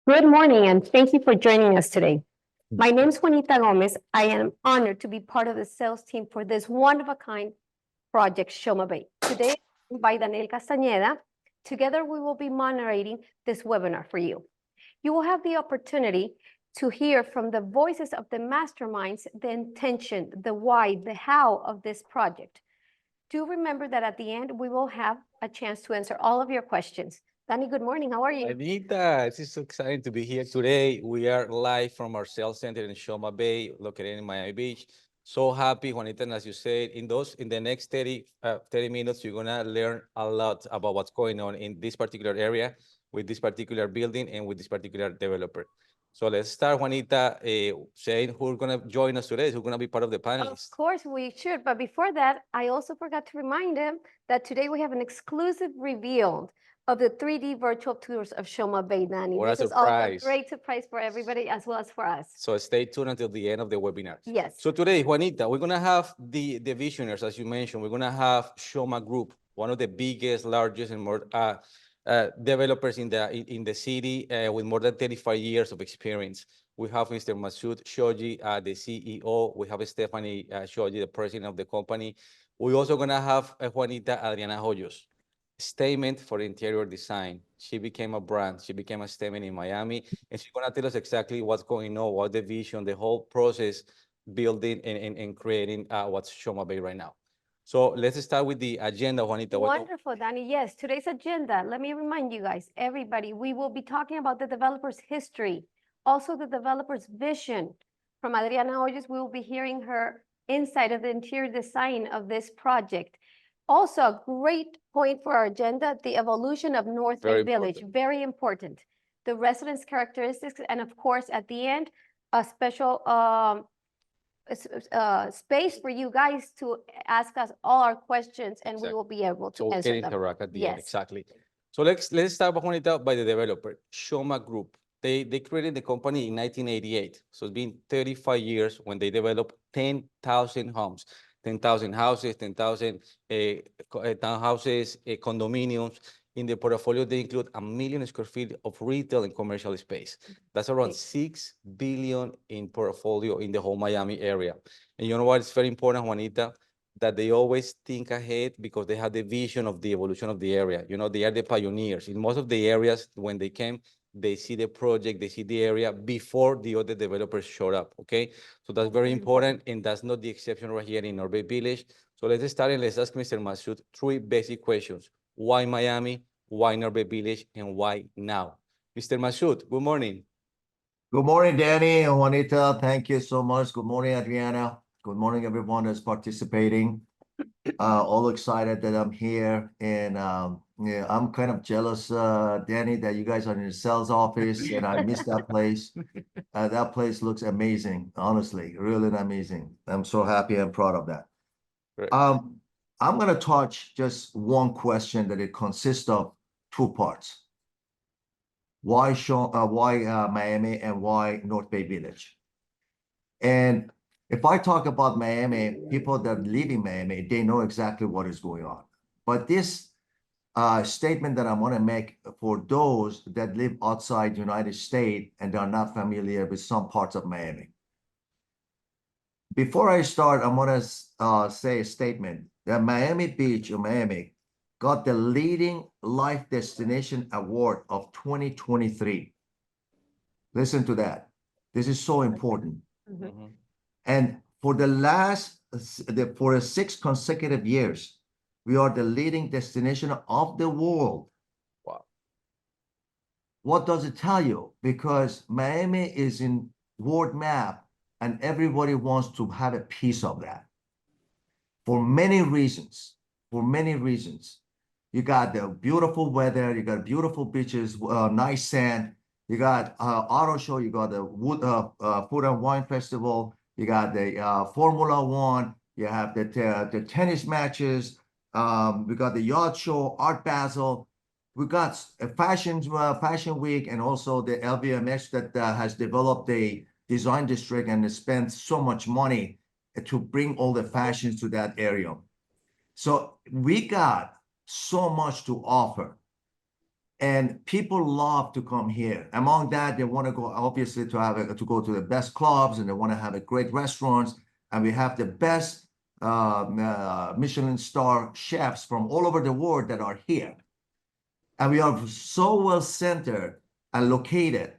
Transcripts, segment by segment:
Good morning, and thank you for joining us today. My name is Juanita Gomez. I am honored to be part of the sales team for this one-of-a-kind project, Shoma Bay. Today, by Daniel Castañeda, together we will be moderating this webinar for you. You will have the opportunity to hear from the voices of the masterminds, the intention, the why, the how of this project. Do remember that at the end, we will have a chance to answer all of your questions. Danny, good morning. How are you? Anita, it's so exciting to be here today. We are live from our sales center in Shoma Bay, located in Miami Beach. So happy, Juanita, and as you said, in the next 30 minutes, you're gonna learn a lot about what's going on in this particular area, with this particular building, and with this particular developer. So let's start, Juanita, saying who's gonna join us today, who's gonna be part of the panelists. Of course we should, but before that, I also forgot to remind him that today we have an exclusive reveal of the 3D virtual tours of Shoma Bay, Danny. What a This is also a surprise. great surprise for everybody as well as for us. So stay tuned until the end of the webinar. Yes. So today, Juanita, we're gonna have the visionaries, as you mentioned. We're gonna have Shoma Group, one of the biggest, largest, and more developers in the city with more than 35 years of experience. We have Mr. Masoud Shojaee, the CEO. We have Stephanie Shojaee, the president of the company. We're also gonna have Juanita Adriana Hoyos, statement for interior design. She became a brand. She became a statement in Miami, and she's gonna tell us exactly what's going on, what the vision, the whole process, building and creating what's Shoma Bay right now. So let's start with the agenda, Juanita. Wonderful, Danny. Yes, today's agenda. Let me remind you guys, everybody, we will be talking about the developer's history, also the developer's vision. From Adriana Hoyos, we will be hearing her insight of the interior design of this project. Also, a great point for our agenda, the evolution of North Bay Village, very important. The residents' characteristics, and of course, at the end, a special space for you guys to ask us all our questions, and we will be able to answer them. Interact at the end, exactly. So let's start, Juanita, by the developer, Shoma Group. They created the company in 1988, so it's been 35 years when they developed 10,000 homes. 10,000 houses, 10,000 townhouses, condominiums. In the portfolio, they include 1 million square feet of retail and commercial space. That's around 6 billion in portfolio in the whole Miami area. And you know what? It's very important, Juanita, that they always think ahead because they have the vision of the evolution of the area. You know, they are the pioneers. In most of the areas, when they came, they see the project, they see the area before the other developers showed up, okay? So that's very important, and that's not the exception right here in North Bay Village. So let's start and let's ask Mr. Masoud 3 basic questions. Why Miami, why North Bay Village, and why now? Mr. Masoud, good morning. Good morning, Danny and Juanita. Thank you so much. Good morning, Adriana. Good morning, everyone that's participating. All excited that I'm here, and yeah, I'm kind of jealous, Danny, that you guys are in the sales office, and I missed that place. That place looks amazing, honestly, really amazing. I'm so happy and proud of that. Great. I'm going to touch just one question that it consists of 2 parts. Why Miami and why North Bay Village? And if I talk about Miami, people that live in Miami, they know exactly what is going on. But this statement that I want to make for those that live outside the United States and are not familiar with some parts of Miami. Before I start, I want to say a statement that Miami Beach or Miami got the leading life destination award of 2023. Listen to that. This is so important. Mm-hmm. And for the 6 consecutive years, we are the leading destination of the world. Wow. What does it tell you? Because Miami is in world map, and everybody wants to have a piece of that. For many reasons. For many reasons. You got the beautiful weather, you got beautiful beaches, nice sand. You got auto show, you got the food and wine festival, you got the Formula One, you have the tennis matches, we got the yacht show, Art Basel, we got a fashion week, and also the LVMH that has developed a design district and spent so much money to bring all the fashions to that area. So we got so much to offer. And people love to come here. Among that, they want to go, obviously, to go to the best clubs, and they want to have a great restaurants. And we have the best Michelin star chefs from all over the world that are here. And we are so well centered and located.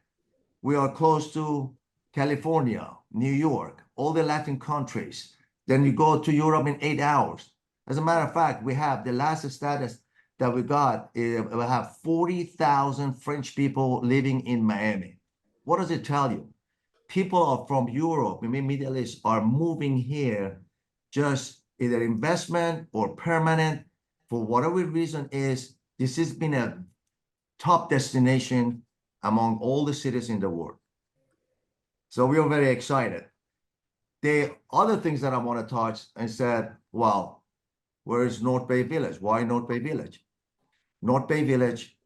We are close to California, New York, all the Latin countries. Then you go to Europe in 8 hours. As a matter of fact, we have the last status that we got, we have 40,000 French people living in Miami. What does it tell you? People from Europe, Middle East, are moving here just either investment or permanent. For whatever reason is, this has been a top destination among all the cities in the world. So we are very excited. The other things that I want to touch and said, well, where is North Bay Village? Why North Bay Village? North Bay Village,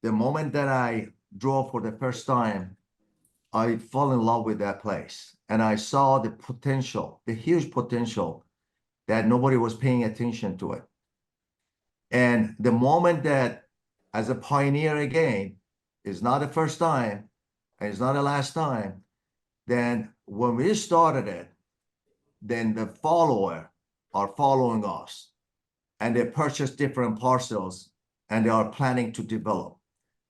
the moment that I drove for the first time, I fell in love with that place. And I saw the potential, the huge potential that nobody was paying attention to it. And the moment that, as a pioneer again, is not the first time, and it's not the last time, then when we started it, then the follower are following us, and they purchase different parcels, and they are planning to develop,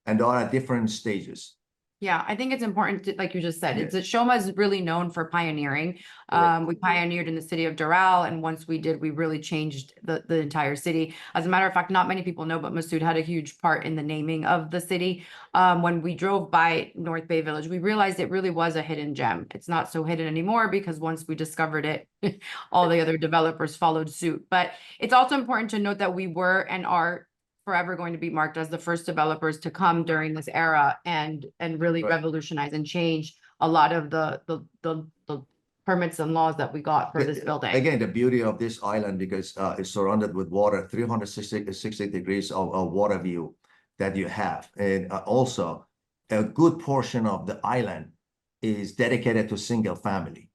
and they are at different stages. Yeah, I think it's important to, like you just said, Yeah. it's that Shoma is really known for pioneering. Correct. We pioneered in the city of Doral, and once we did, we really changed the entire city. As a matter of fact, not many people know, but Masoud had a huge part in the naming of the city. When we drove by North Bay Village, we realized it really was a hidden gem. It's not so hidden anymore because once we discovered it, all the other developers followed suit. But it's also important to note that we were and are forever going to be marked as the first developers to come during this era and really Right. revolutionize and change a lot of the permits and laws that we got for this building. Again, the beauty of this island, because it's surrounded with water, 360 degrees of water view that you have. And also, a good portion of the island is dedicated to single family.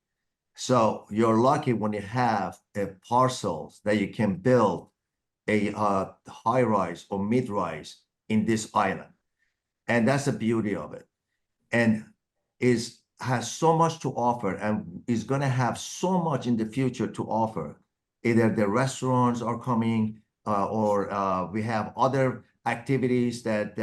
So you're lucky when you have parcels that you can build a high rise or mid rise in this island. And that's the beauty of it. And has so much to offer, and is going to have so much in the future to offer. Either the restaurants are coming, or we have other activities that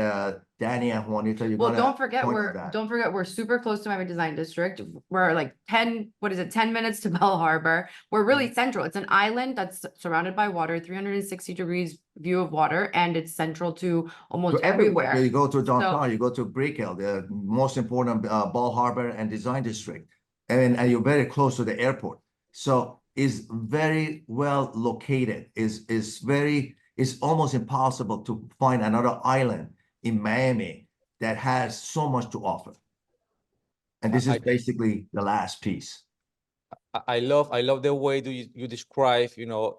Danny and Juanita, you're Well, gonna don't forget point to that. we're super close to Miami Design District. We're like 10 minutes to Bell Harbor. We're really central. It's an island that's surrounded by water, 360 degrees view of water, and it's central to almost To everywhere. everywhere. You go to downtown, So- you go to Brickell, the most important Ball Harbor and Design District, and you're very close to the airport. So it's very well located. It's almost impossible to find another island in Miami that has so much to offer. And this is basically the last piece. I love the way you describe,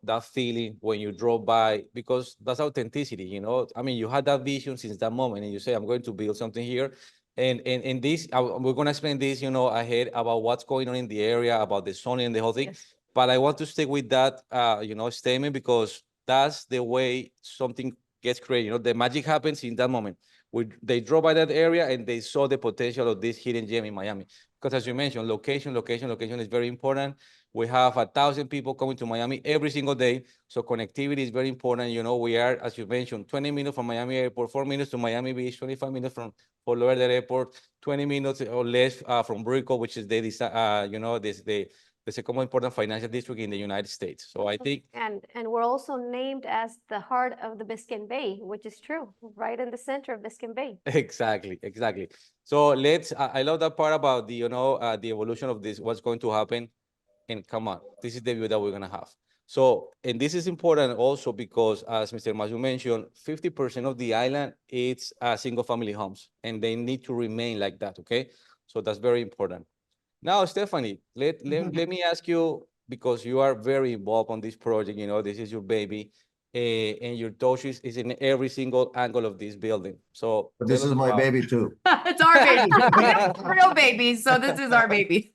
that feeling when you drove by, because that's authenticity, I mean, you had that vision since that moment, and you say, I'm going to build something here. And this, we're going to explain this, ahead about what's going on in the area, about the zoning and the whole thing. Yes. But I want to stick with that, statement, because that's the way something gets created. The magic happens in that moment. They drove by that area and they saw the potential of this hidden gem in Miami. Because as you mentioned, location is very important. We have 1,000 people coming to Miami every single day. So connectivity is very important. We are, as you mentioned, 20 minutes from Miami Airport, 4 minutes to Miami Beach, 25 minutes from Fort Lauderdale Airport, 20 minutes or less from Brickell, which is the second most important financial district in the United States. So I think And we're also named as the heart of the Biscayne Bay, which is true, right in the center of Biscayne Bay. Exactly. So I love that part about the evolution of this, what's going to happen. And come on, this is the view that we're gonna have. So, and this is important also because, as Mr. Masoud mentioned, 50% of the island, it's single family homes, and they need to remain like that, okay? So that's very important. Now, Stephanie, let me ask you, because you are very involved on this project, this is your baby, and your touch is in every single angle of this building. So But this tell is us my about- baby too. It's our baby. We have real babies, so this is our baby.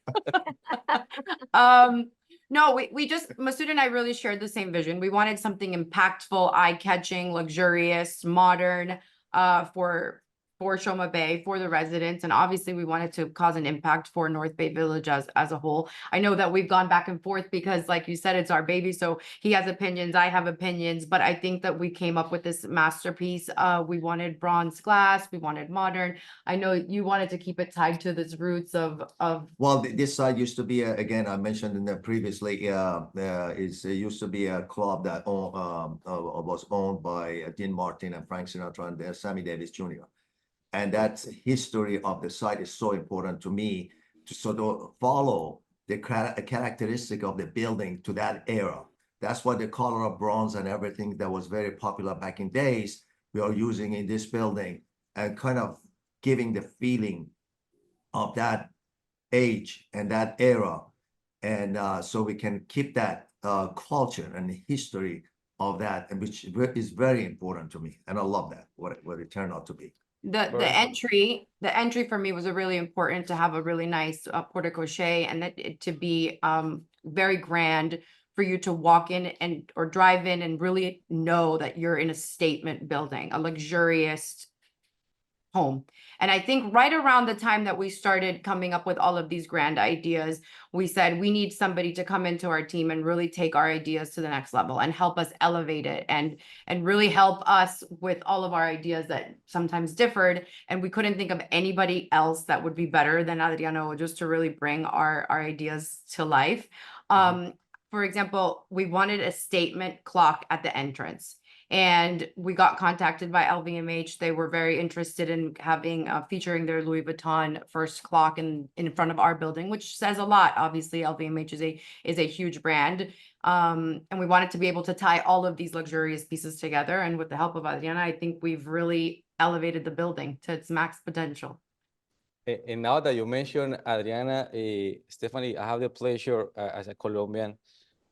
No, we just, Masoud and I really shared the same vision. We wanted something impactful, eye-catching, luxurious, modern, for Shoma Bay, for the residents, and obviously we wanted to cause an impact for North Bay Village as a whole. I know that we've gone back and forth because, like you said, it's our baby, so he has opinions, I have opinions, but I think that we came up with this masterpiece. We wanted bronze glass, we wanted modern. I know you wanted to keep it tied to this roots of. Well, this side used to be, again, I mentioned in the previously, it used to be a club that was owned by Dean Martin and Frank Sinatra and Sammy Davis Jr. And that history of the site is so important to me to sort of follow the characteristic of the building to that era. That's why the color of bronze and everything that was very popular back in days, we are using in this building and kind of giving the feeling of that age and that era. And so we can keep that culture and history of that, and which is very important to me. And I love that, what it turned out to be. The entry for me was a really important to have a really nice porte-cochere, and that it to be very grand for you to walk in and or drive in and really know that you're in a statement building, a luxurious home. And I think right around the time that we started coming up with all of these grand ideas, we said we need somebody to come into our team and really take our ideas to the next level and help us elevate it and really help us with all of our ideas that sometimes differed. And we couldn't think of anybody else that would be better than Adriana Hoyos to really bring our ideas to life. For example, we wanted a statement clock at the entrance. And we got contacted by LVMH. They were very interested in having featuring their Louis Vuitton first clock in front of our building, which says a lot. Obviously, LVMH is a huge brand. And we wanted to be able to tie all of these luxurious pieces together. And with the help of Adriana, I think we've really elevated the building to its max potential. And now that you mentioned Adriana, Stephanie, I have the pleasure as a Colombian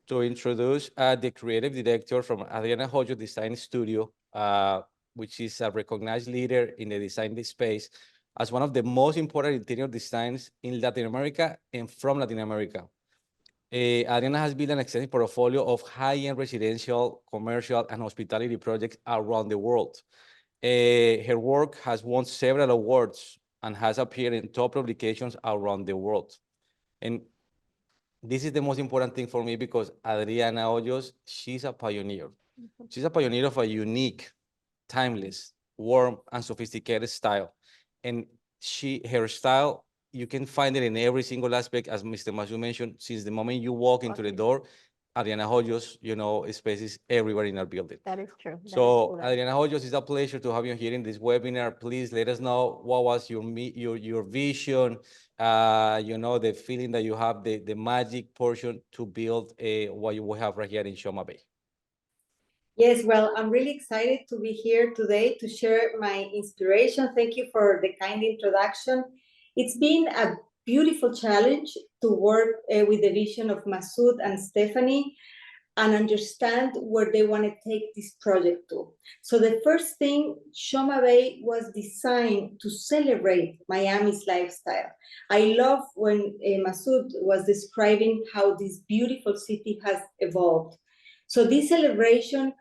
to introduce the creative director from Adriana Hoyos Design Studio, which is a recognized leader in the design space as one of the most important interior designs in Latin America and from Latin America. Adriana has built an extensive portfolio of high-end residential, commercial, and hospitality projects around the world. Her work has won several awards and has appeared in top publications around the world. And this is the most important thing for me because Adriana Hoyos, she's a pioneer. She's a pioneer of a unique, timeless, warm, and sophisticated style. And her style, you can find it in every single aspect, as Mr. Masoud mentioned, since the moment you walk into the door, Adriana Hoyos, spaces everywhere in our building. That is true. So, Adriana Hoyos, it's a pleasure to have you here in this webinar. Please let us know what was your vision, the feeling that you have, the magic portion to build what you have right here in Shoma Bay. Yes, well, I'm really excited to be here today to share my inspiration. Thank you for the kind introduction. It's been a beautiful challenge to work with the vision of Masoud and Stephanie and understand where they want to take this project to. So the first thing, Shoma Bay was designed to celebrate Miami's lifestyle. I love when Masoud was describing how this beautiful city has evolved. So this celebration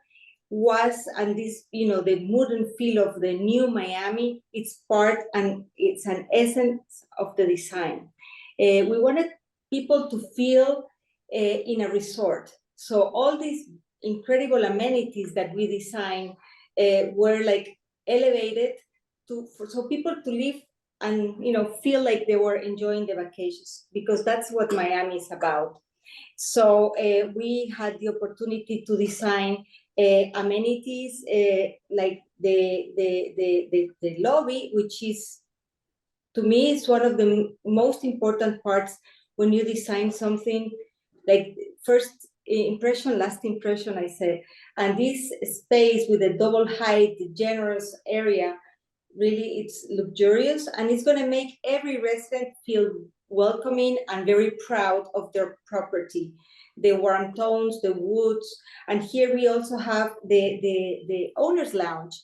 was, and this, the mood and feel of the new Miami, it's part and it's an essence of the design. We wanted people to feel in a resort. So all these incredible amenities that we designed were like elevated so people to live and feel like they were enjoying the vacations, because that's what Miami is about. So we had the opportunity to design amenities like the lobby, which is, to me, is one of the most important parts when you design something. Like first impression, last impression, I say. And this space with a double height, generous area, really it's luxurious, and it's going to make every resident feel welcoming and very proud of their property. The warm tones, the woods, and here we also have the owner's lounge.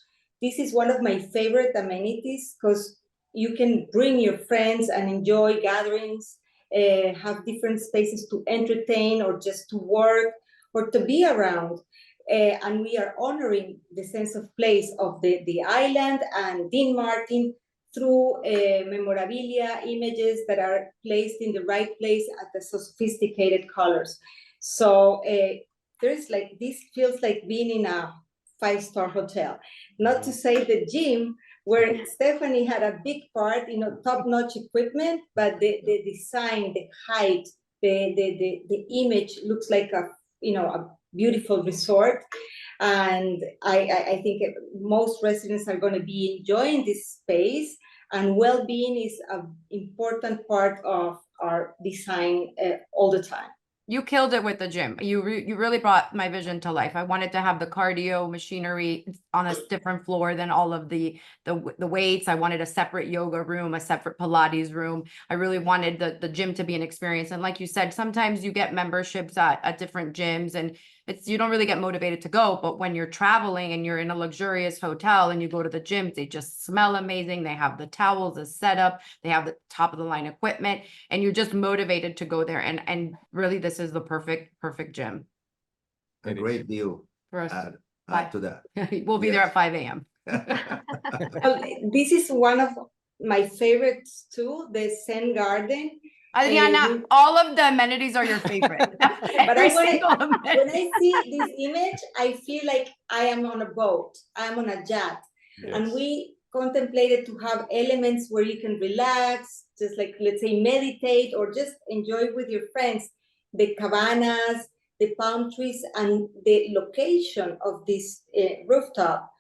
This is one of my favorite amenities because you can bring your friends and enjoy gatherings, have different spaces to entertain or just to work or to be around. and we are honoring the sense of place of the island and Dean Martin through memorabilia images that are placed in the right place at the sophisticated colors. So there's like, this feels like being in a 5-star hotel. Not to say the gym, where Stephanie had a big part, top-notch equipment, but the design, the height, the image looks like a beautiful resort. And I think most residents are going to be enjoying this space, and well-being is an important part of our design all the time. You killed it with the gym. You really brought my vision to life. I wanted to have the cardio machinery on a different floor than all of the weights. I wanted a separate yoga room, a separate Pilates room. I really wanted the gym to be an experience. And like you said, sometimes you get memberships at different gyms, and you don't really get motivated to go. But when you're traveling and you're in a luxurious hotel and you go to the gyms, they just smell amazing. They have the towels, the setup, they have the top of the line equipment, and you're just motivated to go there. And really, this is the perfect gym A great view. for us. Add to that. We'll be there Yes. at 5 a.m. Well, this is one of my favorites too, the Zen Garden. Adriana, all of the amenities are your favorite. But Every I wanna- single When amenity. I see this image, I feel like I am on a boat, I'm on a yacht. And Yes. we contemplated to have elements where you can relax, just like, let's say, meditate, or just enjoy with your friends. The cabanas, the palm trees, and the location of this rooftop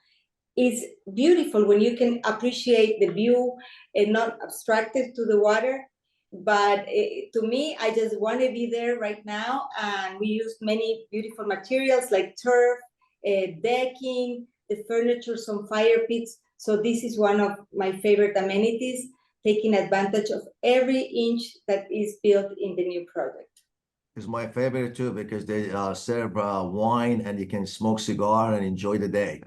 is beautiful when you can appreciate the view and not abstracted to the water. But to me, I just want to be there right now. And we used many beautiful materials like turf, decking, the furniture, some fire pits. So this is one of my favorite amenities, taking advantage of every inch that is built in the new project. It's my favorite too, because they serve wine and you can smoke cigar and enjoy the day.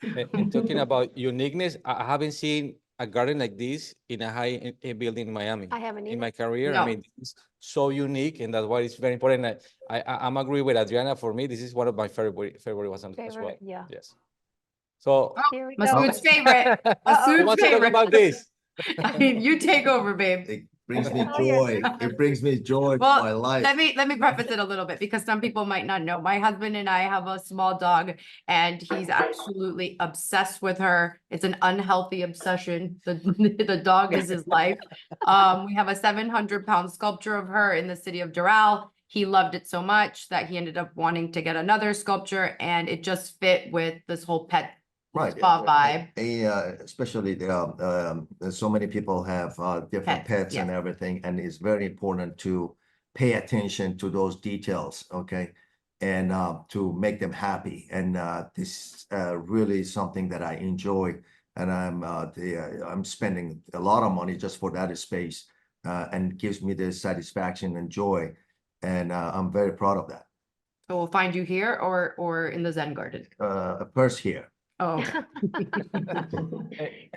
And talking about uniqueness, I haven't seen a garden like this in a building in Miami. I haven't In either. my career, No. I mean, it's so unique, and that's why it's very important. I'm agree with Adriana. For me, this is one of my favorite ones as well. Favorite, yeah. Yes. So, Here we go. Masoud's favorite. who Masoud's wants to talk favorite. about this? You take over, babe. It brings me Oh, yeah. joy. It brings me joy to Well, my life. let me preface it a little bit, because some people might not know. My husband and I have a small dog, and he's absolutely obsessed with her. It's an unhealthy obsession. The dog is his life. We have a 700-pound sculpture of her in the city of Doral. He loved it so much that he ended up wanting to get another sculpture, and it just fit with this whole pet Right. spa vibe. Especially so many people have different pets and everything, and it's very important to pay attention to those details, okay? And to make them happy. And this really something that I enjoy, and I'm spending a lot of money just for that space, and gives me the satisfaction and joy, and I'm very proud of that. So we'll find you here or in the Zen garden. First here. Oh, okay.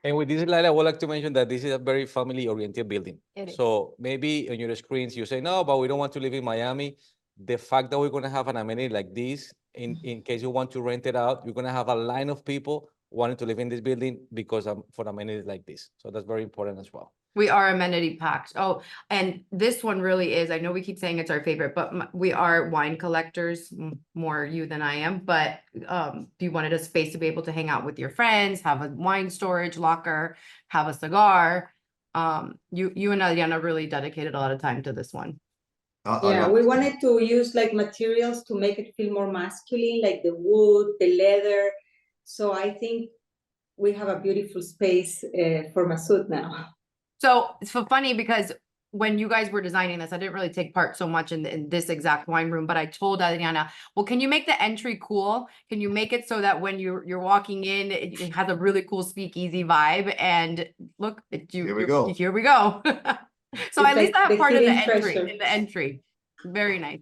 And with this, Laila, I would like to mention that this is a very family-oriented building. It is. So maybe on your screens, you say, no, but we don't want to live in Miami. The fact that we're going to have an amenity like this, in case you want to rent it out, you're going to have a line of people wanting to live in this building because for amenities like this. So that's very important as well. We are amenity packed. Oh, and this one really is, I know we keep saying it's our favorite, but we are wine collectors, more you than I am, but if you wanted a space to be able to hang out with your friends, have a wine storage locker, have a cigar, you and Adriana really dedicated a lot of time to this one. Yeah, we wanted to use like materials to make it feel more masculine, like the wood, the leather. So I think we have a beautiful space for Masoud now. So it's so funny, because when you guys were designing this, I didn't really take part so much in this exact wine room, but I told Adriana, well, can you make the entry cool? Can you make it so that when you're walking in, it has a really cool speakeasy vibe? And look, Here we go. Here we go. So It's at least like I have the part of the hidden entry, treasure. in the entry. Very nice.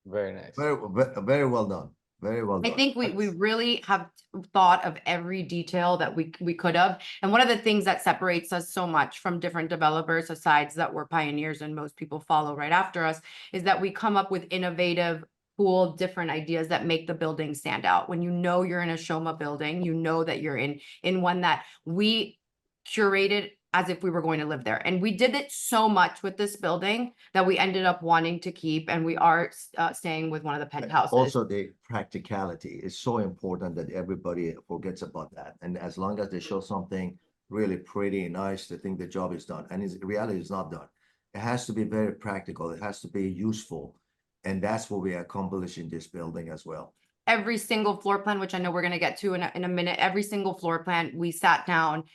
Very nice. Very well done. Very well done. I think we really have thought of every detail that we could have. And one of the things that separates us so much from different developers, aside that we're pioneers and most people follow right after us, is that we come up with innovative cool, different ideas that make the building stand out. When you know you're in a Shoma building, you know that you're in one that we curated as if we were going to live there. And we did it so much with this building that we ended up wanting to keep, and we are staying with one of the penthouses. Also, the practicality is so important that everybody forgets about that. And as long as they show something really pretty and nice, they think the job is done. And in reality, it's not done. It has to be very practical. It has to be useful. And that's what we accomplish in this building as well. Every single floor plan, which I know we're going to get to in a minute, every single floor plan, we sat down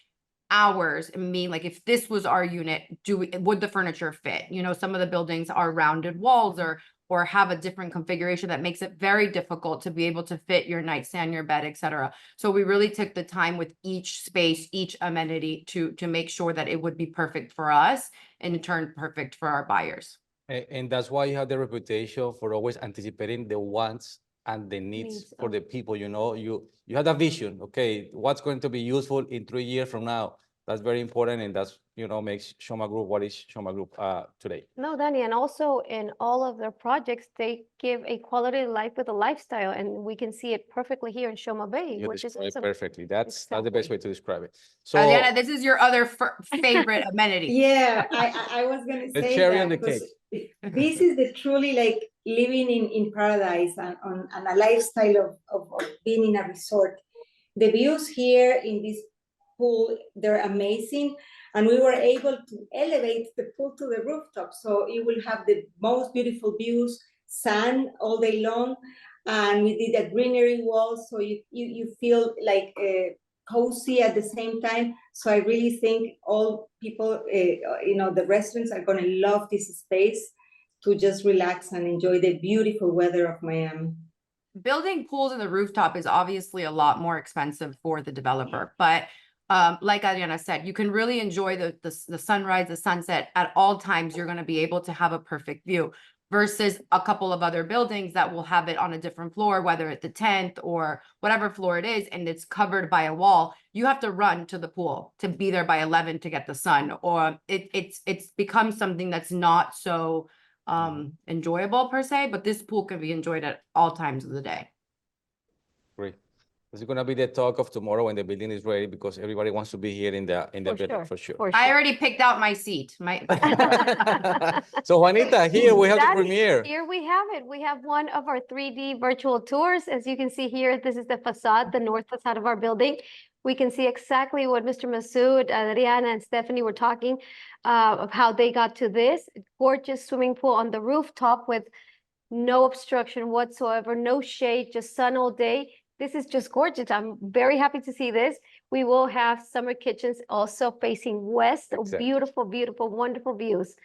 hours and mean, like, if this was our unit, would the furniture fit? You know, some of the buildings are rounded walls or have a different configuration that makes it very difficult to be able to fit your nightstand, your bed, etc. So we really took the time with each space, each amenity to make sure that it would be perfect for us and in turn perfect for our buyers. And that's why you have the reputation for always anticipating the wants and the needs Needs for of- the people. You know, you have a vision. Okay, what's going to be useful in 3 years from now? That's very important, and that's, you know, makes Shoma Group what is Shoma Group today. No, Danny, and also in all of their projects, they give a quality of life with a lifestyle, and we can see it perfectly here in Shoma Bay, You which is describe it awesome. perfectly. That's the best way to describe it. So Adriana, this is your other favorite amenity. Yeah, I was gonna the say cherry that on the because cake. this is the truly like living in paradise and a lifestyle of being in a resort. The views here in this pool, they're amazing. And we were able to elevate the pool to the rooftop. So it will have the most beautiful views, sun all day long. And we did a greenery wall. So you feel like cozy at the same time. So I really think all people, you know, the residents are going to love this space to just relax and enjoy the beautiful weather of Miami. Building pools in the rooftop is obviously a lot more expensive for the developer, but like Adriana said, you can really enjoy the sunrise, the sunset at all times. You're going to be able to have a perfect view versus a couple of other buildings that will have it on a different floor, whether it's the 10th or whatever floor it is, and it's covered by a wall. You have to run to the pool to be there by 11 to get the sun, or it's become something that's not so enjoyable per se, but this pool can be enjoyed at all times of the day. Great. This is gonna be the talk of tomorrow when the building is ready, because everybody wants to be here in the building for sure. I already picked out my seat. So Juanita, here we have the Danny, premiere. Here we have it. We have one of our 3D virtual tours. As you can see here, this is the facade, the north facade of our building. We can see exactly what Mr. Masoud, Adriana, and Stephanie were talking of how they got to this gorgeous swimming pool on the rooftop with no obstruction whatsoever, no shade, just sun all day. This is just gorgeous. I'm very happy to see this. We will have summer kitchens also facing west. Exactly. Beautiful, beautiful, wonderful views.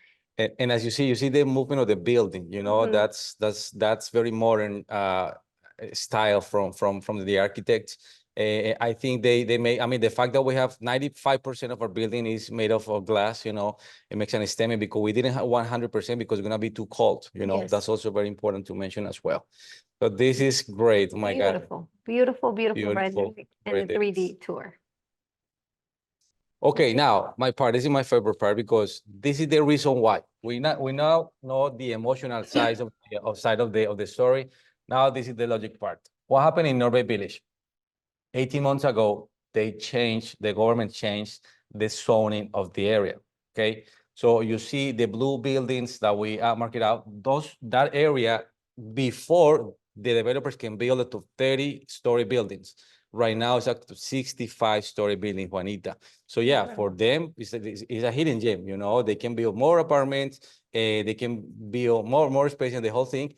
And as you see the movement of the building, you know, Mhm. that's very modern style from the architects. I think they made, I mean, the fact that we have 95% of our building is made of glass, you know, it makes an statement, because we didn't have 100% because it's gonna be too cold, you know. Yes. That's also very important to mention as well. So this is great. Oh my God. Beautiful, beautiful, beautiful Beautiful. rendering and the 3D tour. Okay, now my part. This is my favorite part, because this is the reason why we now know the emotional side of the story. Now this is the logic part. What happened in North Bay Village? 18 months ago, the government changed the zoning of the area. Okay, so you see the blue buildings that we marked out. That area before the developers can build up to 30-story buildings. Right now, it's up to 65-story building, Juanita. So yeah, for them, it's a hidden gem. You know, they can build more apartments. They can build more space in the whole thing.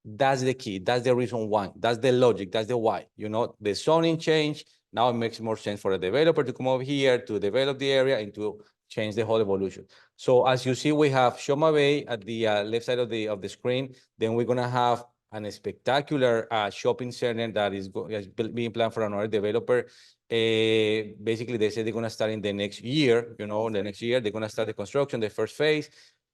That's the key. That's the reason why. That's the logic. That's the why. You know, the zoning change. Now it makes more sense for a developer to come over here to develop the area and to change the whole evolution. So as you see, we have Shoma Bay at the left side of the screen. Then we're gonna have a spectacular shopping center that is being planned for another developer. Basically, they say they're gonna start in the next year. You know, the next year they're gonna start the construction, the first phase.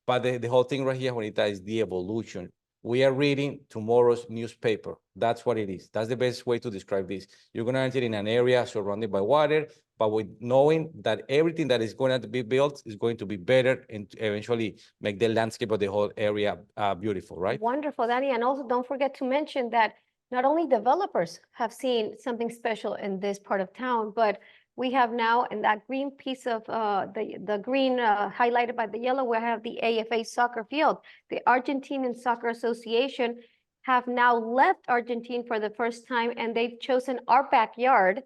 But the whole thing right here, Juanita, is the evolution We are reading tomorrow's newspaper. That's what it is. That's the best way to describe this. You're going to enter in an area surrounded by water, but with knowing that everything that is going to be built is going to be better and eventually make the landscape of the whole area beautiful, right? Wonderful, Danny. And also don't forget to mention that not only developers have seen something special in this part of town, but we have now in that green piece of the green highlighted by the yellow, we have the AFA soccer field. The Argentinian Soccer Association have now left Argentina for the first time, and they've chosen our backyard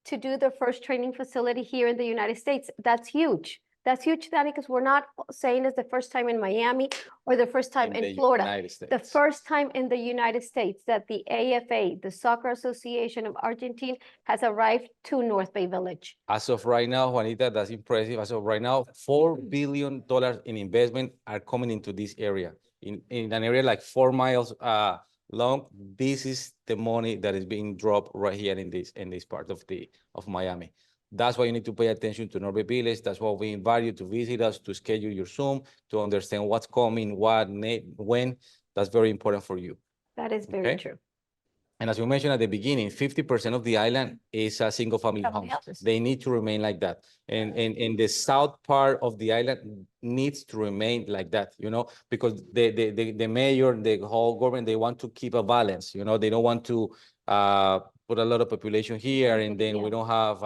to do their first training facility here in the United States. That's huge. That's huge, Danny, because we're not saying it's the first time in Miami or the first time in Florida. United States. The first time in the United States that the AFA, the Soccer Association of Argentina, has arrived to North Bay Village. As of right now, Juanita, that's impressive. As of right now, $4 billion in investment are coming into this area. In an area like 4 miles long, this is the money that is being dropped right here in this part of Miami. That's why you need to pay attention to North Bay Village. That's why we invite you to visit us, to schedule your Zoom, to understand what's coming, when. That's very important for you. That is very Okay. true. And as you mentioned at the beginning, 50% of the island is a single family Family homes. houses. They need to remain like that. And the south part of the island needs to remain like that, you know, because the mayor, the whole government, they want to keep a balance, you know, they don't want to put a lot of population here and then we don't have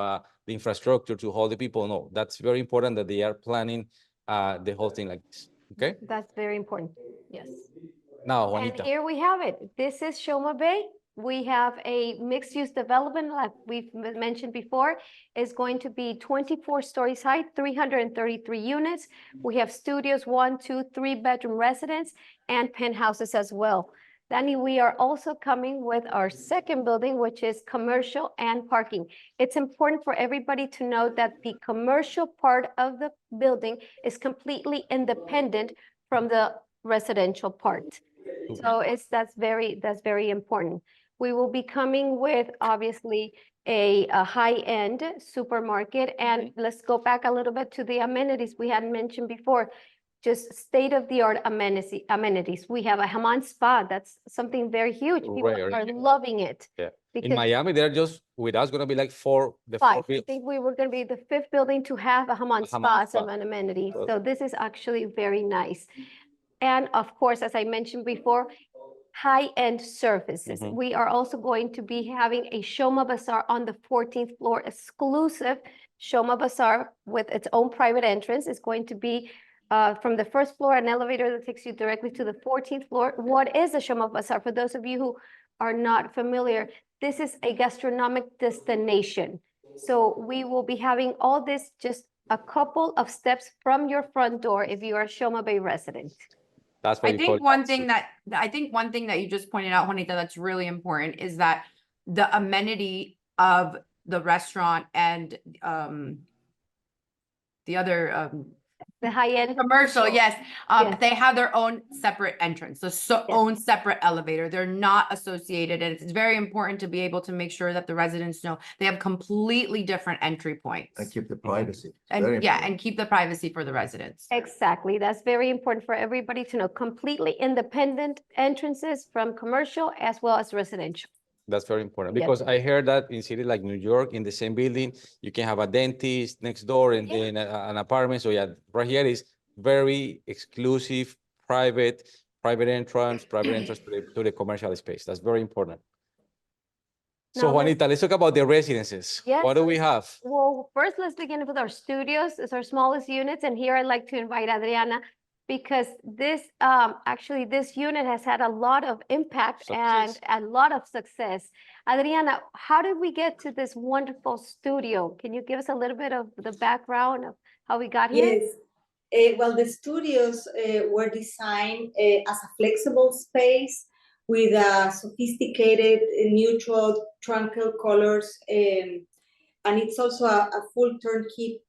the infrastructure to hold the people. No, that's very important that they are planning the whole thing like this, okay? That's very important, yes. Now, And Juanita. here we have it. This is Shoma Bay. We have a mixed-use development, like we've mentioned before, is going to be 24 stories high, 333 units. We have studios, 1, 2, 3-bedroom residence, and penthouses as well. Danny, we are also coming with our second building, which is commercial and parking. It's important for everybody to know that the commercial part of the building is completely independent from the residential part. So that's very important. We will be coming with obviously a high-end supermarket, and let's go back a little bit to the amenities we had mentioned before. Just state-of-the-art amenities. We have a Hammam spa. That's something very huge. People Rare. are loving it. Yeah. In Because Miami, they're just with us going to be like four. I think we were going to be the 5th building to have a Hammam spa as spa. an amenity. So- So this is actually very nice. And of course, as I mentioned before, high-end services. Mhm. We are also going to be having a Shoma Bazaar on the 14th floor, exclusive Shoma Bazaar with its own private entrance. It's going to be from the first floor, an elevator that takes you directly to the 14th floor. What is a Shoma Bazaar? For those of you who are not familiar, this is a gastronomic destination. So we will be having all this just a couple of steps from your front door if you are a Shoma Bay resident. That's what I you call think one thing that you just pointed out, Juanita, that's really important is that the amenity of the restaurant and the other The high-end. commercial, yes, Yes. they have their own separate entrance, own separate elevator. They're not associated, and it's very important to be able to make sure that the residents know they have completely different entry points. And keep the privacy. It's And very yeah, important. and keep the privacy for the residents. Exactly. That's very important for everybody to know. Completely independent entrances from commercial as well as residential. That's very important Yes. because I heard that in cities like New York, in the same building, you can have a dentist next door and Yeah. then an apartment. So yeah, right here is very exclusive, private entrance to the commercial space. That's very important. So Now let's- Juanita, let's talk about the residences. Yes. What do we have? Well, first, let's begin with our studios. It's our smallest units. And here I'd like to invite Adriana because this, actually, this unit has had a lot of impact and Success. a lot of success. Adriana, how did we get to this wonderful studio? Can you give us a little bit of the background of how we got here? Yes. Well, the studios were designed as a flexible space with sophisticated, neutral, tranquil colors. And it's also a full turnkey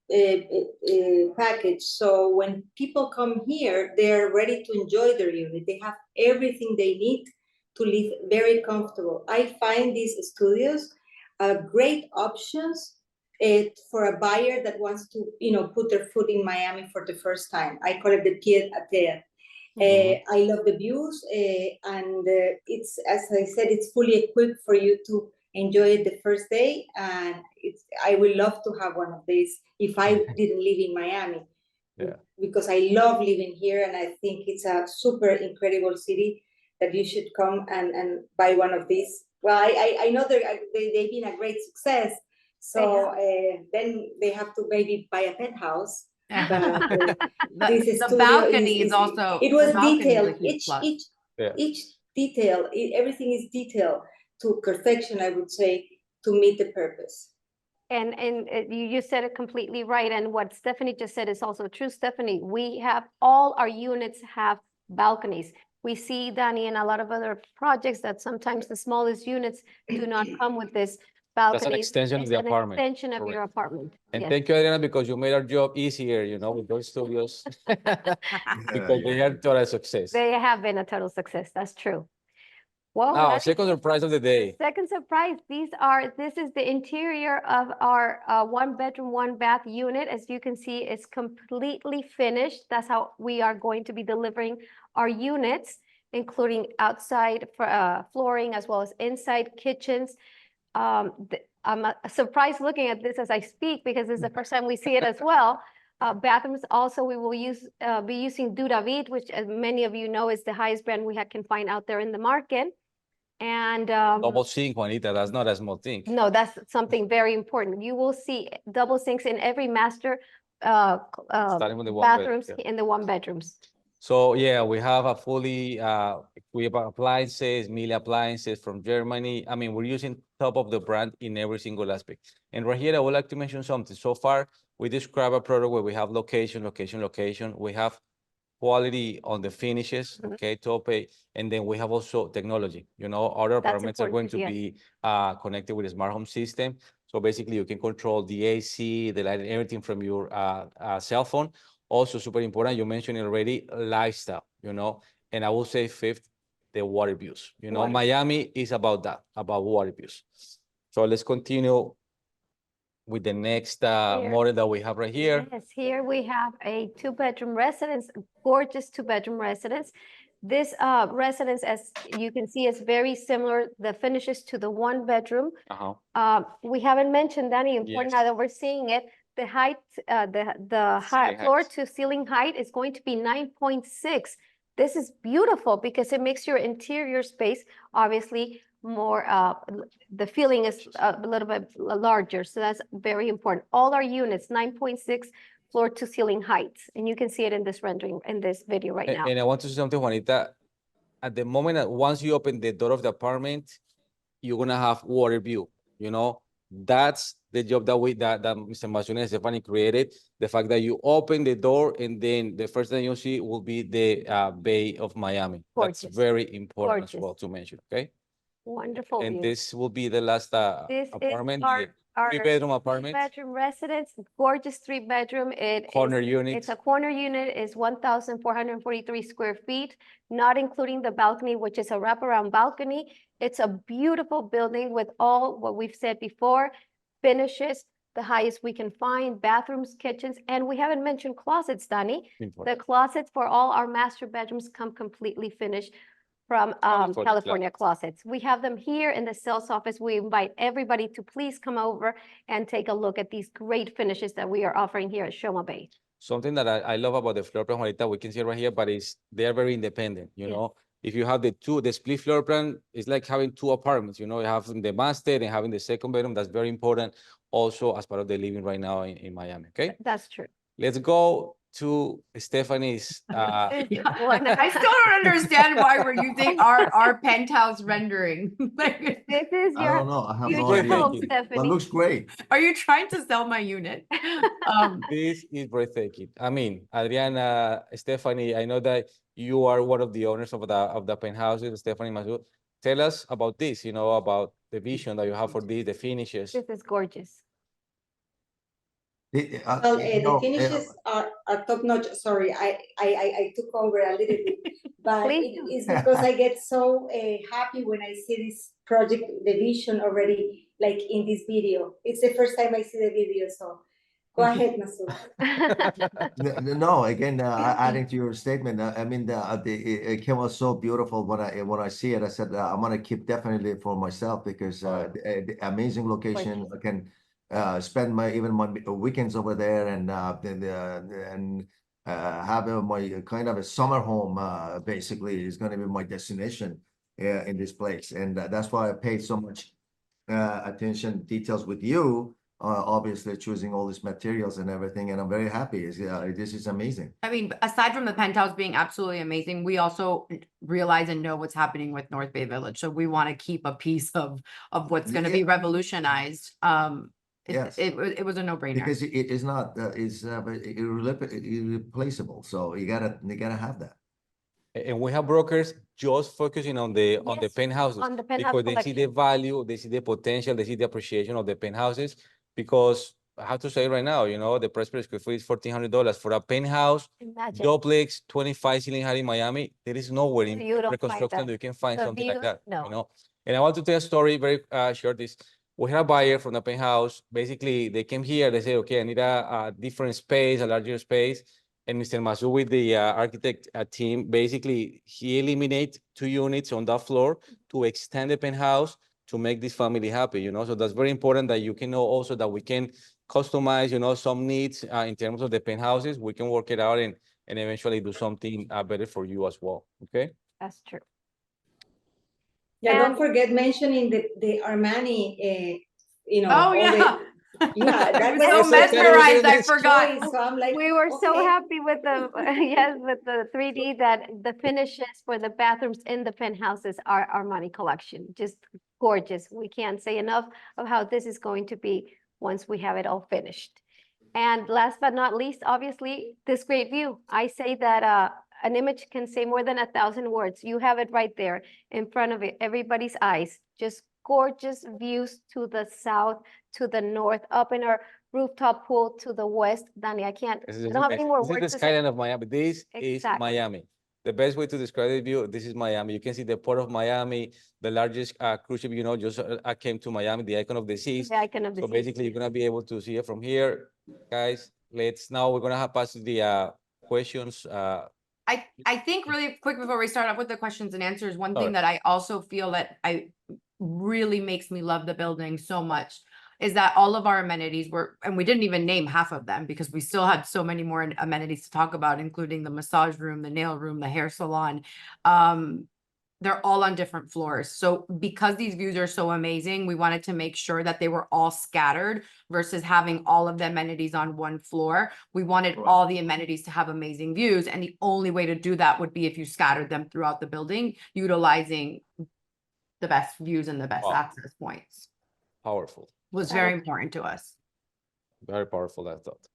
package. So when people come here, they're ready to enjoy their unit. They have everything they need to live very comfortable. I find these studios great options for a buyer that wants to, put their foot in Miami for the first time. I call it the pied à terre. I love the views, and it's, as I said, it's fully equipped for you to enjoy it the first day. And I would love to have one of these if I didn't live in Miami. Yeah. Because I love living here, and I think it's a super incredible city that you should come and buy one of these. Well, I know they've been a great success, so then they have to maybe buy a penthouse. But this The studio balcony is also. it was the balcony is a detailed. huge plus. Each detail, everything is detailed to perfection, I would say, to meet the purpose. And you said it completely right. And what Stephanie just said is also true, Stephanie. We have, all our units have balconies. We see, Danny, in a lot of other projects that sometimes the smallest units do not come with this balcony. That's an extension of the apartment. Extension of Correct. your apartment. And Yes. thank you, Adriana, because you made our job easier, you know, with those studios. Because they had total success. They have been a total success. That's true. Well, Now, that's second surprise of the day. second surprise. This is the interior of our 1-bedroom, 1-bath unit. As you can see, it's completely finished. That's how we are going to be delivering our units, including outside flooring as well as inside kitchens. I'm surprised looking at this as I speak, because this is the first time we see it as well. Bathrooms also, we will be using Duravit, which, as many of you know, is the highest brand we can find out there in the market. And Double sink, Juanita, that's not a small thing. no, that's something very important. You will see double sinks in every master Starting with the one bed, bathrooms yeah. in the 1-bedrooms. So yeah, we have a fully, we have appliances, Miele appliances from Germany. I mean, we're using top of the brand in every single aspect. And right here, I would like to mention something. So far, we describe a product where we have location, location, location. We have quality on the finishes, okay, tope, and then we have also technology. You know, other apartments are going important, to yes. be connected with a smart home system. So basically, you can control the AC, the lighting, everything from your cell phone. Also, super important, you mentioned it already, lifestyle, you know, and I will say fifth, the water views. You know, Water. Miami is about that, about water views. So let's continue with the next model that we have right here. Yes, here we have a 2-bedroom residence, gorgeous 2-bedroom residence. This residence, as you can see, is very similar, the finishes, to the 1-bedroom. We haven't mentioned, Danny, important, Yes. now that we're seeing it, the height, the Ceiling floor height. to ceiling height is going to be 9.6. This is beautiful because it makes your interior space obviously more, the feeling is a little bit larger. So that's very important. All our units, 9.6 floor to ceiling heights. And you can see it in this rendering, in this video right now. And I want to say something, Juanita. At the moment, once you open the door of the apartment, you're gonna have water view. You know, that's the job that Mr. Masoud and Stephanie created. The fact that you open the door and then the first thing you'll see will be the Bay of Miami. Gorgeous. That's very important as Gorgeous. well to mention. Okay. Wonderful And view. this will be the last This apartment, is our 3-bedroom apartment. 3-bedroom residence, gorgeous 3-bedroom. Corner unit. It's a corner unit, is 1,443 square feet, not including the balcony, which is a wraparound balcony. It's a beautiful building with all what we've said before, finishes, the highest we can find, bathrooms, kitchens, and we haven't mentioned closets, Danny. The closets for all our master bedrooms come completely finished from California Closets. We have them here in the sales office. We invite everybody to please come over and take a look at these great finishes that we are offering here at Shoma Bay. Something that I love about the floor plan, Juanita, we can see it right here, but they're very independent, you know. If you have the split floor plan, it's like having 2 apartments, you know, you have the master and having the second bedroom. That's very important also as part of the living right now in Miami, okay? That's true. Let's go to Stephanie's. I still don't understand why we're using our penthouse rendering. Like, This is I your don't know. I have no future idea. home, But But Stephanie. looks great. are you trying to sell my unit? This is breathtaking. I mean, Adriana, Stephanie, I know that you are one of the owners of the penthouses, Stephanie, Masoud. Tell us about this, you know, about the vision that you have for this, the finishes. This is gorgeous. Well, the finishes are top notch. Sorry, I took over a little bit, but Please it do. is because I get so happy when I see this project, the vision already, like in this video. It's the first time I see the video, so Go ahead, Masoud. No, again, adding to your statement, I mean, it came out so beautiful when I see it. I said, I'm gonna keep definitely for myself because the amazing location. I can spend even my weekends over there and have my kind of a summer home. Basically, is going to be my destination in this place, and that's why I paid so much attention details with you. Obviously choosing all these materials and everything, and I'm very happy. This is amazing. I mean, aside from the penthouse being absolutely amazing, we also realize and know what's happening with North Bay Village. So we want to keep a piece of what's going to be revolutionized. Yes. It was a no-brainer. Because it is not irreplaceable. So you gotta have that. And we have brokers just focusing on the Yes, penthouses on the penthouse because they see the collection. value, they see the potential, they see the appreciation of the penthouses. Because I have to say right now, you know, the price per square foot is $1,400 for a penthouse, Imagine. duplex, 25 ceiling height in Miami. There is nowhere in You don't find reconstruction that. that you can find The something like views, that. no. You know, and I want to tell a story very short. This we had a buyer from the penthouse. Basically, they came here. They said, "Okay, I need a different space, a larger space." And Mr. Masoud with the architect team, basically, he eliminated 2 units on that floor to extend the penthouse to make this family happy, you know? So that's very important that you can know also that we can customize, you know, some needs in terms of the penthouses. We can work it out and eventually do something better for you as well, okay? That's true. Yeah, don't And- forget mentioning the Armani, you know. Oh all yeah. Yeah, that I was was so the mesmerized, I first forgot. choice. So I'm like, We were so okay. happy with the, yes, with the 3D that the finishes for the bathrooms in the penthouses are Armani collection, just gorgeous. We can't say enough of how this is going to be once we have it all finished. And last but not least, obviously, this great view. I say that an image can say more than 1,000 words. You have it right there in front of it, everybody's eyes. Just gorgeous views to the south, to the north, up in our rooftop pool to the west. Danny, I don't have any more This is words the to say. skyline of Miami. This is Exactly. Miami. The best way to describe the view, this is Miami. You can see the port of Miami, the largest cruise ship, you know, just came to Miami, the icon of the seas. The icon of the So seas. basically, you're gonna be able to see it from here. Guys, we're gonna have pass the questions. I think really quick before we start off with the questions and answers, one thing Alright. that I also feel that I really makes me love the building so much is that all of our amenities were, and we didn't even name half of them because we still had so many more amenities to talk about, including the massage room, the nail room, the hair salon. They're all on different floors. So because these views are so amazing, we wanted to make sure that they were all scattered versus having all of the amenities on one floor. We wanted Correct. all the amenities to have amazing views. And the only way to do that would be if you scattered them throughout the building, utilizing the best views and the best Wow. access points. Powerful, Was very important to us. very powerful, I thought.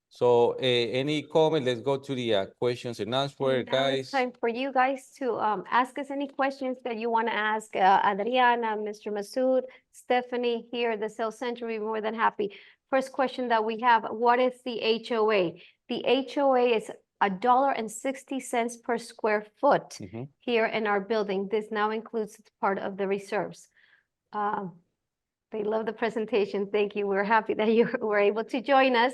So any comment? Let's go to the questions and answers, And now it's guys. time for you guys to ask us any questions that you want to ask Adriana, Mr. Masoud, Stephanie here at the Sales Center. We're more than happy. First question that we have, what is the HOA? The HOA is $1.60 per square foot Mhm. here in our building. This now includes part of the reserves. They love the presentation. Thank you. We're happy that you were able to join us.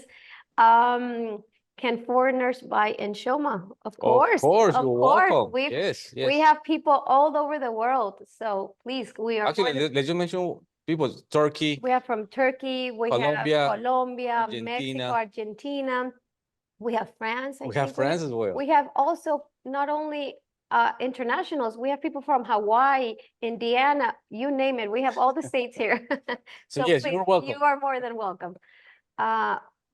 Can foreigners buy in Shoma? Of course, you're of course. welcome. Yes, We yes. have people all over the world. So please, we are. Actually, let's just mention people, Turkey, We have from Turkey, we Colombia, have Colombia, Argentina. Mexico, Argentina. We have France. I we have think France as well. We have also not only internationals, we have people from Hawaii, Indiana, you name it. We have all the states here. So yes, you're welcome. You are more than welcome.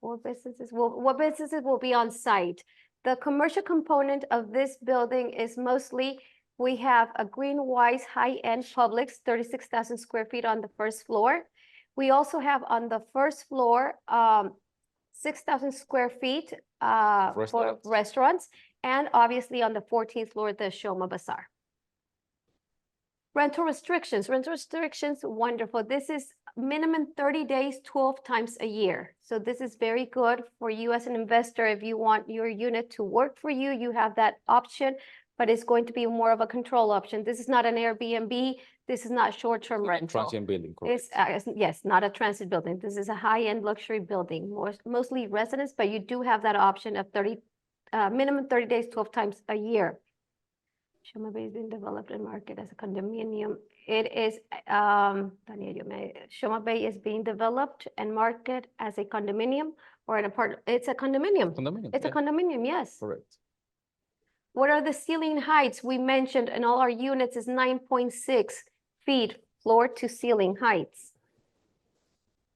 What businesses will be on site? The commercial component of this building is mostly, we have a Green Wise high-end Publix, 36,000 square feet on the first floor. We also have on the first floor, 6,000 square feet for Restaurants. restaurants, and obviously on the 14th floor, the Shoma Bazaar. Rental restrictions, wonderful. This is minimum 30 days, 12 times a year. So this is very good for you as an investor. If you want your unit to work for you, you have that option, but it's going to be more of a control option. This is not an Airbnb. This is not short-term rental. Transient building, correct. Yes, not a transit building. This is a high-end luxury building, mostly residents, but you do have that option of minimum 30 days, 12 times a year. Shoma Bay is being developed and marketed as a condominium. It is, Shoma Bay is being developed and marketed as a condominium or an apartment. It's a condominium. Condominium, It's a yeah, condominium, yes. correct. What are the ceiling heights? We mentioned in all our units is 9.6 feet floor to ceiling heights.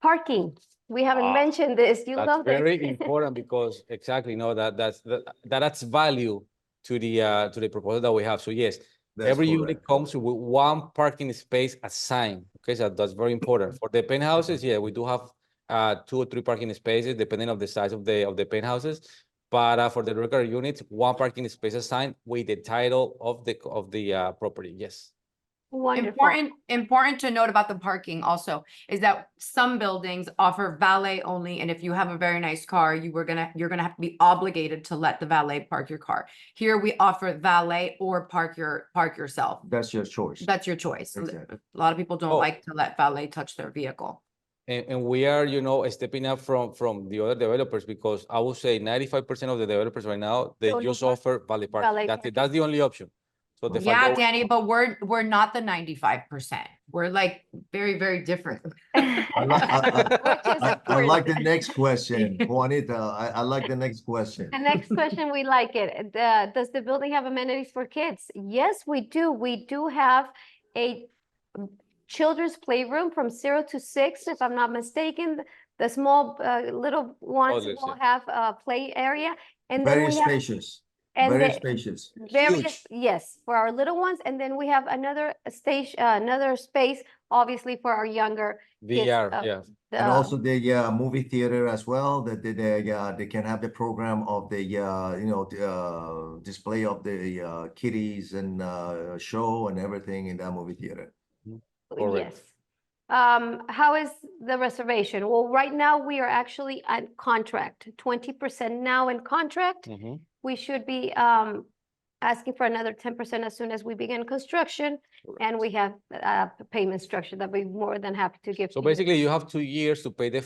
Parking, we haven't Ah, mentioned this. You That's love very this. important because exactly, no, that adds value to the proposal that we have. So yes, That's every unit correct. comes with one parking space assigned. Okay, so that's very important. For the penthouses, yeah, we do have 2 or 3 parking spaces depending on the size of the penthouses. But for the regular units, one parking space assigned with the title of the property. Yes. Wonderful. Important to note about the parking also is that some buildings offer valet only, and if you have a very nice car, you're gonna have to be obligated to let the valet park your car. Here we offer valet or park yourself. That's your choice. That's your choice. Exactly. A lot of people don't Oh. like to let valet touch their vehicle. And we are, stepping up from the other developers because I would say 95% of the developers right now, they Don't just offer offer valet valet parking. That's it. parking. That's the only option. So the fact Yeah, that Danny, but we're not the 95%. We're like very, very different. Which is I like the important. next question, Juanita. I like the next question. The next question, we like it. Does the building have amenities for kids? Yes, we do. We do have a children's playroom from 0 to 6, if I'm not mistaken. The small little ones Toddlers, will yeah. have a play area. And then Very we have spacious, and very the- spacious. various, yes, for our little ones. And then we have another station, another space, obviously for our younger kids. VR, yeah. And also the movie theater as well, that they can have the program of the display of the kiddies and show and everything in that movie theater. Correct. Yes. How is the reservation? Well, right now we are actually at contract, 20% now in contract. Mhm. We should be asking for another 10% as soon as we begin construction. And we have a payment structure that we're more than happy to give. So to you. basically you have 2 years to pay the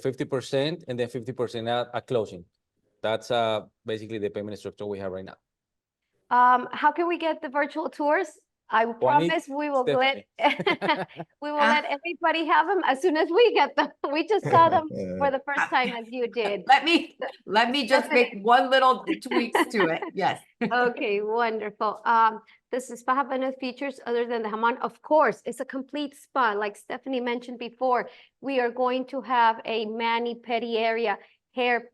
50% and then 50% at closing. That's basically the payment structure we have right now. How can we get the virtual tours? I promise we will let let everybody have them as soon as we get them. We just saw them for the first time as you did. Let me just make one little tweaks to it. Yes. Okay, wonderful. Does the spa have any features other than the hammam? Of course, it's a complete spa. Like Stephanie mentioned before, we are going to have a mani-pedi area, hair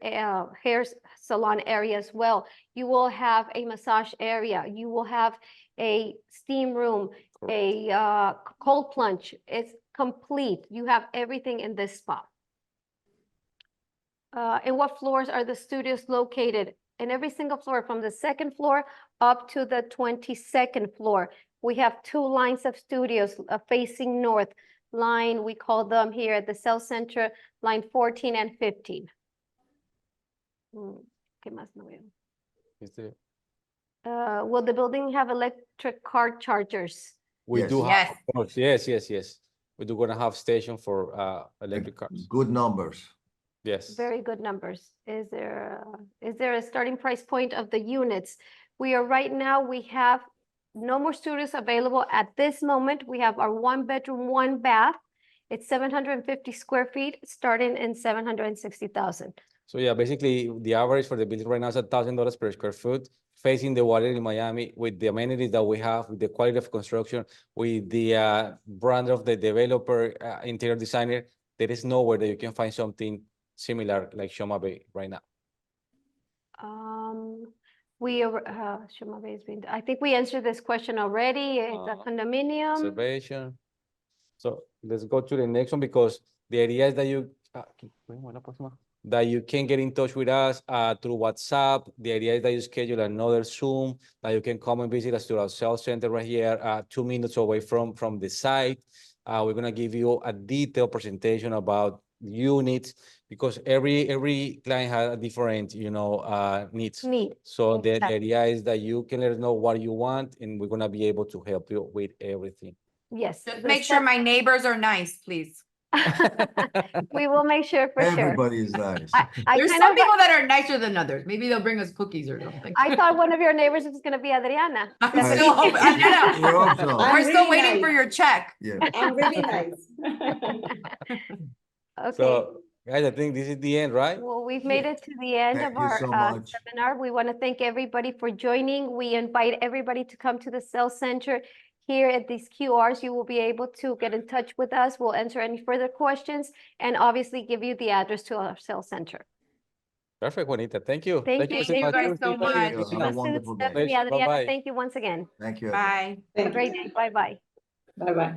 salon area as well. You will have a massage area. You will have a steam room, a cold plunge. It's complete. You have everything in this spa. And what floors are the studios located? In every single floor, from the 2nd floor up to the 22nd floor. We have 2 lines of studios facing north. Line, we call them here at the South Center, line 14 and 15. ¿Qué más no veo? Will the building have electric car chargers? We Yes. do have, Yes. of course, yes. We do gonna have station for electric cars. Good numbers. Yes. Very good numbers. Is there a starting price point of the units? We are right now, we have no more studios available at this moment. We have our 1 bedroom, 1 bath. It's 750 square feet, starting in 760,000. So yeah, basically the average for the building right now is $1,000 per square foot, facing the water in Miami, with the amenities that we have, with the quality of construction, with the brand of the developer, interior designer. There is nowhere that you can find something similar like Shoma Bay right now. We are, Shoma Bay has been, I think we answered this question already. It's a condominium. Observation. So let's go to the next one, because the idea is that you can get in touch with us through WhatsApp. The idea is that you schedule another Zoom, that you can come and visit us to our sales center right here, 2 minutes away from the site. We're gonna give you a detailed presentation about units, because every client has a different, needs. So the idea is that you can let us know what you want, and we're gonna be able to help you with everything. Yes. Just the make sure my neighbors are nice, please. We will make sure for sure. Everybody is nice. I There's kind some of, people that are nicer than others. Maybe they'll bring us cookies or something. I thought one of your neighbors was gonna be Adriana. I'm Right. still hoping, Adriana, We hope so. I'm we're still really waiting for nice. your check. Yeah. I'm really nice. Okay, So, guys, I think this is the end, right? well, we've made it to the end Thank of you our so much. seminar. We want to thank everybody for joining. We invite everybody to come to the Sales Center. Here at these QRs, you will be able to get in touch with us. We'll answer any further questions and obviously give you the address to our Sales Center. Perfect, Juanita. Thank you. Thank you. so Thank you much. guys We'll see so you much. later. Have a Masoud, wonderful day. Stephanie, Pleasure. Adriana, Bye-bye. thank you once again. Thank you. Bye. Have a great day. Bye-bye. Bye-bye.